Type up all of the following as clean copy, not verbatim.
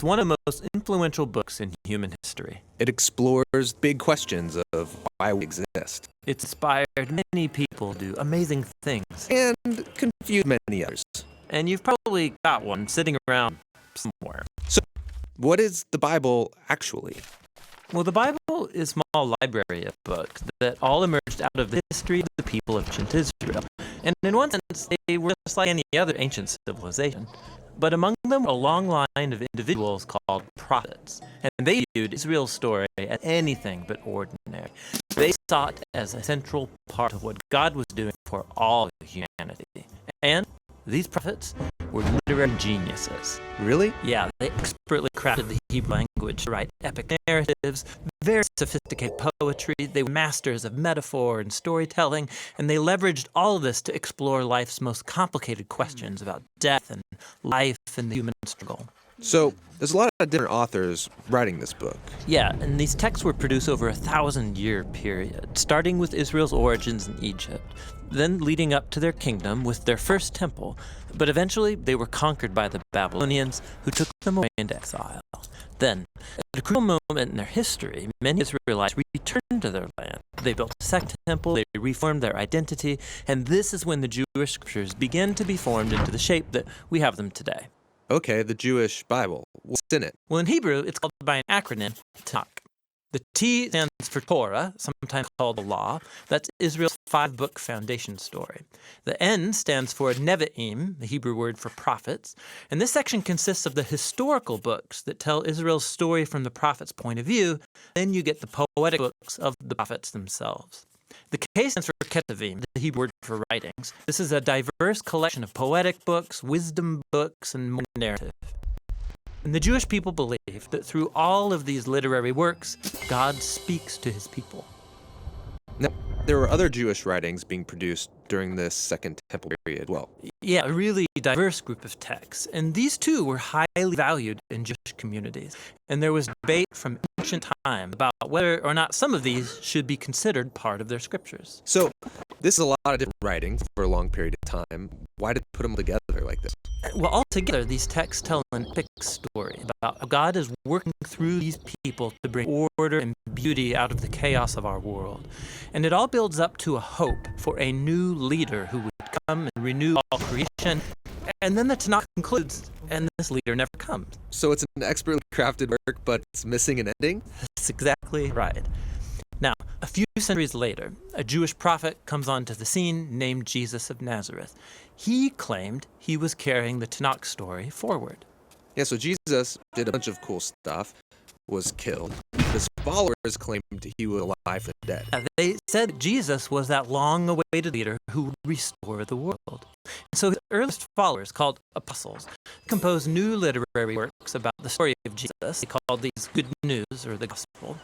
one of the most influential books in human history. It explores big questions of why we exist. It's inspired many people to do amazing things. And confused many others. And you've probably got one sitting around somewhere. So, what is the Bible actually? Well, the Bible is a small library of books that all emerged out of the history of the people of ancient Israel. And in one sense, they were just like any other ancient civilization. But among them were a long line of individuals called prophets. And they viewed Israel's story as anything but ordinary. They saw it as a central part of what God was doing for all of humanity. And these prophets were literary geniuses. Really? Yeah, they expertly crafted the Hebrew language to write epic narratives, very sophisticated poetry. They were masters of metaphor and storytelling, and they leveraged all of this to explore life's most complicated questions about death and life and the human struggle. So, there's a lot of different authors writing this book. Yeah, and these texts were produced over a 1,000-year period, starting with Israel's origins in Egypt, then leading up to their kingdom with their first temple, but eventually they were conquered by the Babylonians, who took them away into exile. Then, at a crucial moment in their history, many Israelites returned to their land. They built a second temple, they reformed their identity, and this is when the Jewish scriptures began to be formed into the shape that we have them today. Okay, the Jewish Bible. What's in it? Well, in Hebrew, it's called by an acronym, Tanakh. The T stands for Torah, sometimes called the Law. That's Israel's 5-book foundation story. The N stands for Nevi'im, the Hebrew word for prophets. And this section consists of the historical books that tell Israel's story from the prophet's point of view. Then you get the poetic books of the prophets themselves. The K stands for Ketuvim, the Hebrew word for writings. This is a diverse collection of poetic books, wisdom books, and narrative. And the Jewish people believe that through all of these literary works, God speaks to his people. Now, there were other Jewish writings being produced during this Second Temple period. Well, yeah, a really diverse group of texts. And these too were highly valued in Jewish communities. And there was debate from ancient time about whether or not some of these should be considered part of their scriptures. So, this is a lot of different writings for a long period of time. Why did they put them together like this? Well, altogether, these texts tell an epic story about how God is working through these people to bring order and beauty out of the chaos of our world. And it all builds up to a hope for a new leader who would come and renew all creation. And then the Tanakh concludes, and this leader never comes. So it's an expertly crafted work, but it's missing an ending? That's exactly right. Now, a few centuries later, a Jewish prophet comes onto the scene named Jesus of Nazareth. He claimed he was carrying the Tanakh story forward. Yeah, so Jesus did a bunch of cool stuff, was killed. His followers claimed he was alive from the dead. They said Jesus was that long-awaited leader who would restore the world. And so his earliest followers, called apostles, composed new literary works about the story of Jesus. They called these Good News, or the Gospel.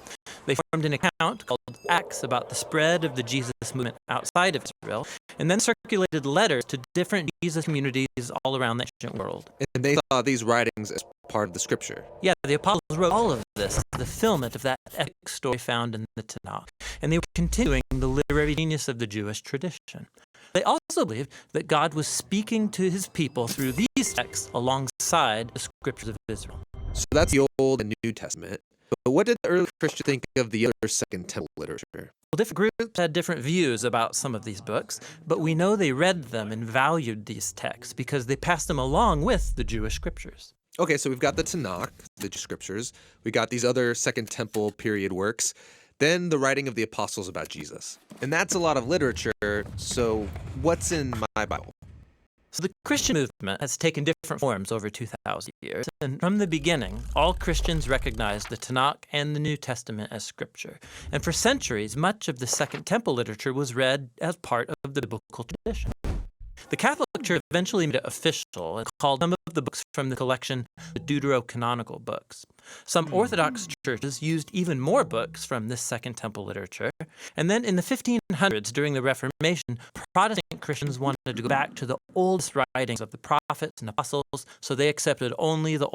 They formed an account called Acts about the spread of the Jesus movement outside of Israel, and then circulated letters to different Jesus communities all around the ancient world. And they saw these writings as part of the scripture. Yeah, the apostles wrote all of this, the fulfillment of that epic story found in the Tanakh, and they were continuing the literary genius of the Jewish tradition. They also believed that God was speaking to his people through these texts alongside the scriptures of Israel. So that's the Old and New Testament. But what did the early Christians think of the other Second Temple literature? Well, different groups had different views about some of these books, but we know they read them and valued these texts because they passed them along with the Jewish scriptures. Okay, so we've got the Tanakh, the scriptures. We got these other Second Temple period works. Then the writing of the apostles about Jesus. And that's a lot of literature, so what's in my Bible? So the Christian movement has taken different forms over 2,000 years, and from the beginning, all Christians recognized the Tanakh and the New Testament as scripture. And for centuries, much of the Second Temple literature was read as part of the biblical tradition. The Catholic Church eventually made it official and called some of the books from the collection the Deuterocanonical books. Some Orthodox churches used even more books from this Second Temple literature. And then in the 1500s, during the Reformation, Protestant Christians wanted to go back to the oldest writings of the prophets and apostles, so they accepted only the Old